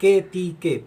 KPK,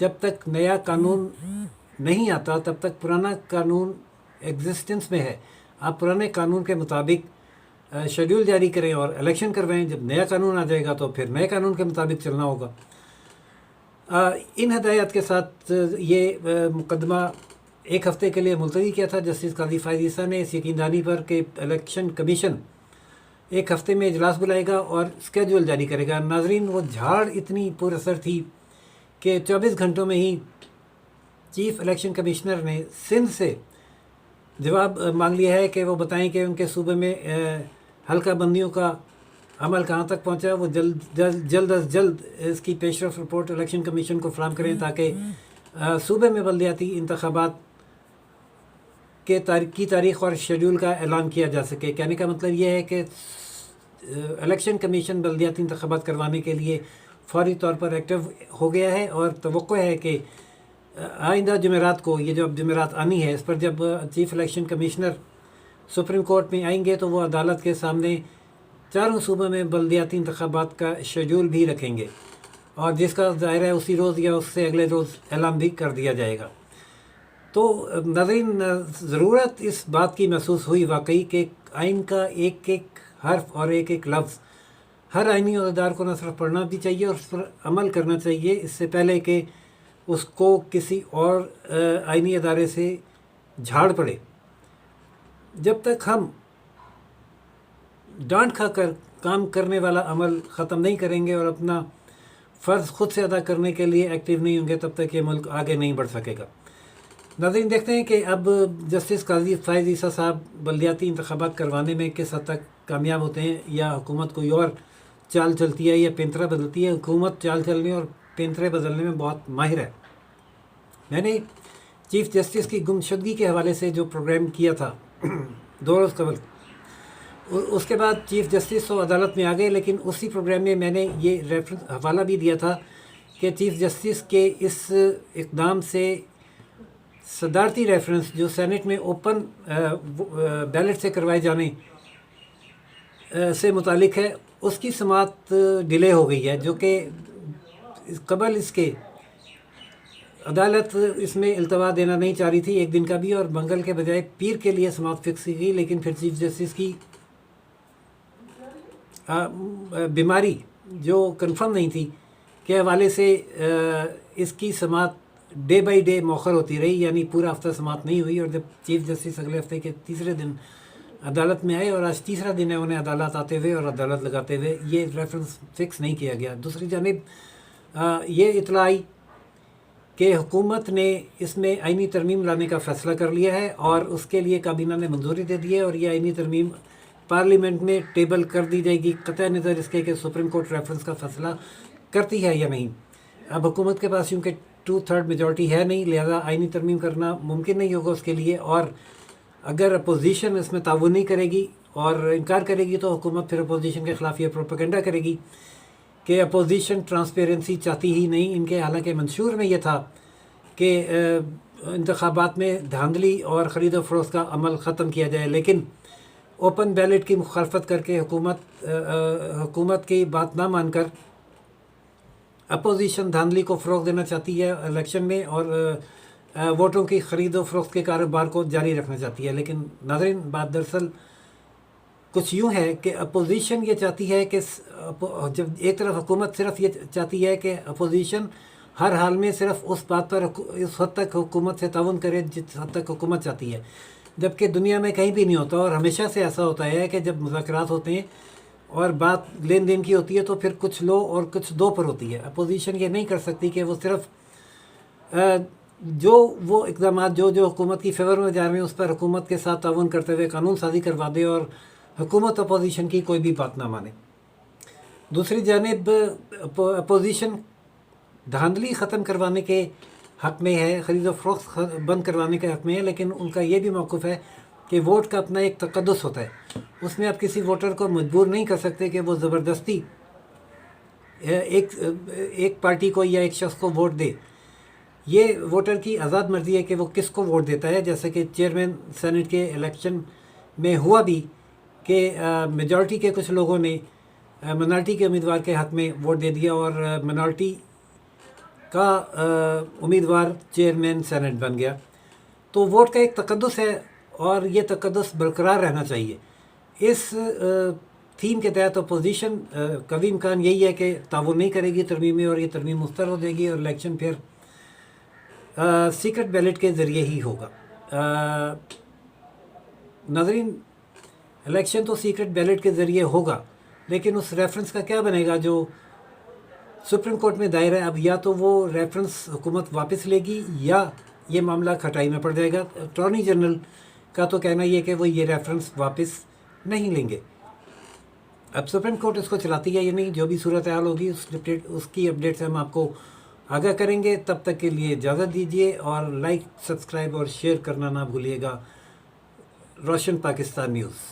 جب تک نیا قانون نہیں آتا تب تک پرانا قانون ایگزسٹنس میں ہے. آپ پرانے قانون کے مطابق شیڈول جاری کریں اور الیکشن کروائیں. جب نیا قانون آ جائے گا تو پھر نئے قانون کے مطابق چلنا ہوگا. ان ہدایات کے ساتھ یہ مقدمہ ایک ہفتے کے لیے ملتوی کیا تھا جسٹس قاضی فائز عیسیٰ نے اس یقین دہانی پر کہ الیکشن کمیشن ایک ہفتے میں اجلاس بلائے گا اور اسکیجول جاری کرے گا. ناظرین، وہ جھاڑ اتنی پر اثر تھی کہ 24 گھنٹوں میں ہی چیف الیکشن کمشنر نے سندھ سے جواب مانگ لیا ہے کہ وہ بتائیں کہ ان کے صوبے میں حلقہ بندیوں کا عمل کہاں تک پہنچا. وہ جلد از جلد اس کی پیش رفت رپورٹ الیکشن کمیشن کو فراہم کریں تاکہ صوبے میں بلدیاتی انتخابات کی تاریخ اور شیڈول کا اعلان کیا جا سکے. کہنے کا مطلب یہ ہے کہ الیکشن کمیشن بلدیاتی انتخابات کروانے کے لیے فوری طور پر ایکٹیو ہو گیا ہے اور توقع ہے کہ آئندہ جمعرات کو، یہ جو اب جمعرات آنی ہے، اس پر جب chief election commissioner supreme court میں آئیں گے تو وہ عدالت کے سامنے چاروں صوبوں میں بلدیاتی انتخابات کا شیڈول بھی رکھیں گے اور جس کا ظاہر ہے اسی روز یا اس سے اگلے روز اعلان بھی کر دیا جائے گا. تو ناظرین، ضرورت اس بات کی محسوس ہوئی واقعی کہ آئین کا ایک ایک حرف اور ایک ایک لفظ ہر آئینی عہدیدار کو نہ صرف پڑھنا بھی چاہیے اور اس پر عمل کرنا چاہیے اس سے پہلے کہ اس کو کسی اور آئینی ادارے سے جھاڑ پڑے. جب تک ہم ڈانٹ کھا کر کام کرنے والا عمل ختم نہیں کریں گے اور اپنا فرض خود سے ادا کرنے کے لیے ایکٹیو نہیں ہوں گے تب تک یہ ملک آگے نہیں بڑھ سکے گا. ناظرین، دیکھتے ہیں کہ اب جسٹس قاضی فائز عیسیٰ صاحب بلدیاتی انتخابات کروانے میں کس حد تک کامیاب ہوتے ہیں یا حکومت کوئی اور چال چلتی ہے یا پینترا بدلتی ہے. حکومت چال چلنے اور پینترے بدلنے میں بہت ماہر ہے. میں نے چیف جسٹس کی گمشدگی کے حوالے سے جو پروگرام کیا تھا 2 روز قبل، اس کے بعد چیف جسٹس تو عدالت میں آ گئے، لیکن اسی پروگرام میں میں نے یہ ریفرنس حوالہ بھی دیا تھا کہ چیف جسٹس کے اس اقدام سے صدارتی ریفرنس جو سینٹ میں اوپن بیلٹ سے کروائے جانے سے متعلق ہے، اس کی سماعت ڈیلے ہو گئی ہے، جو کہ قبل اس کے عدالت اس میں التوا دینا نہیں چاہ رہی تھی 1 دن کا بھی، اور منگل کے بجائے پیر کے لیے سماعت فکس کی گئی. لیکن پھر چیف جسٹس کی بیماری جو کنفرم نہیں تھی کے حوالے سے اس کی سماعت ڈے بائی ڈے مؤخر ہوتی رہی، یعنی پورا ہفتہ سماعت نہیں ہوئی. اور جب چیف جسٹس اگلے ہفتے کے تیسرے دن عدالت میں آئے اور آج تیسرا دن ہے انہیں عدالت آتے ہوئے اور عدالت لگاتے ہوئے، یہ ریفرنس فکس نہیں کیا گیا. دوسری جانب یہ اطلاع آئی کہ حکومت نے اس میں آئینی ترمیم لانے کا فیصلہ کر لیا ہے اور اس کے لیے کابینہ نے منظوری دے دی ہے اور یہ آئینی ترمیم پارلیمنٹ میں ٹیبل کر دی جائے گی، قطع نظر اس کے کہ سپریم کورٹ ریفرنس کا فیصلہ کرتی ہے یا نہیں. اب حکومت کے پاس چونکہ 2/3 میجورٹی ہے نہیں، لہذا آئینی ترمیم کرنا ممکن نہیں ہوگا اس کے لیے، اور اگر اپوزیشن اس میں تعاون نہیں کرے گی اور انکار کرے گی تو حکومت پھر اپوزیشن کے خلاف یہ پروپیگنڈا کرے گی کہ اپوزیشن ٹرانسپیرنسی چاہتی ہی نہیں. ان کے حالانکہ منشور میں یہ تھا کہ انتخابات میں دھاندلی اور خرید و فروخت کا عمل ختم کیا جائے، لیکن اوپن بیلٹ کی مخالفت کر کے حکومت کی بات نہ مان کر اپوزیشن دھاندلی کو فروغ دینا چاہتی ہے الیکشن میں اور ووٹوں کی خرید و فروخت کے کاروبار کو جاری رکھنا چاہتی ہے. لیکن ناظرین، بات دراصل کچھ یوں ہے کہ اپوزیشن یہ چاہتی ہے کہ جب ایک طرف حکومت صرف یہ چاہتی ہے کہ اپوزیشن ہر حال میں صرف اس بات پر اس حد تک حکومت سے تعاون کرے جس حد تک حکومت چاہتی ہے، جبکہ دنیا میں کہیں بھی نہیں ہوتا اور ہمیشہ سے ایسا ہوتا ہے کہ جب مذاکرات ہوتے ہیں اور بات لین دین کی ہوتی ہے تو پھر کچھ لو اور کچھ دو پر ہوتی ہے. اپوزیشن یہ نہیں کر سکتی کہ وہ صرف وہ اقدامات جو حکومت کی فیور میں جا رہے ہیں اس پر حکومت کے ساتھ تعاون کرتے ہوئے قانون سازی کروا دے اور حکومت اپوزیشن کی کوئی بھی بات نہ مانے. دوسری جانب اپوزیشن دھاندلی ختم کروانے کے حق میں ہے، خرید و فروخت بند کروانے کے حق میں ہے، لیکن ان کا یہ بھی موقف ہے کہ ووٹ کا اپنا ایک تقدس ہوتا ہے. اس میں آپ کسی ووٹر کو مجبور نہیں کر سکتے کہ وہ زبردستی ایک پارٹی کو یا ایک شخص کو ووٹ دے. یہ ووٹر کی آزاد مرضی ہے کہ وہ کس کو ووٹ دیتا ہے، جیسے کہ چیئرمین سینٹ کے الیکشن میں ہوا بھی کہ میجورٹی کے کچھ لوگوں نے منارٹی کے امیدوار کے حق میں ووٹ دے دیا اور منارٹی کا امیدوار چیئرمین سینٹ بن گیا. تو ووٹ کا ایک تقدس ہے اور یہ تقدس برقرار رہنا چاہیے. اس تھیم کے تحت اپوزیشن قوی امکان یہی ہے کہ تعاون نہیں کرے گی ترمیمیں اور یہ ترمیم مسترد ہو جائے گی اور الیکشن پھر سیکرٹ بیلٹ کے ذریعے ہی ہوگا. ناظرین الیکشن تو سیکرٹ بیلٹ کے ذریعے ہوگا لیکن اس ریفرنس کا کیا بنے گا جو سپریم کورٹ میں دائر ہے. اب یا تو وہ ریفرنس حکومت واپس لے گی یا یہ معاملہ کھٹائی میں پڑ جائے گا. اٹارنی جنرل کا تو کہنا یہ کہ وہ یہ ریفرنس واپس نہیں لیں گے. اب سپریم کورٹ اس کو چلاتی ہے یا نہیں، جو بھی صورتحال ہوگی اس کی اپڈیٹ سے ہم آپ کو آگاہ کریں گے. تب تک کے لیے اجازت دیجیے اور لائک سبسکرائب اور شیئر کرنا نہ بھولیے گا. روشن پاکستان نیوز.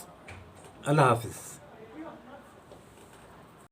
اللہ حافظ.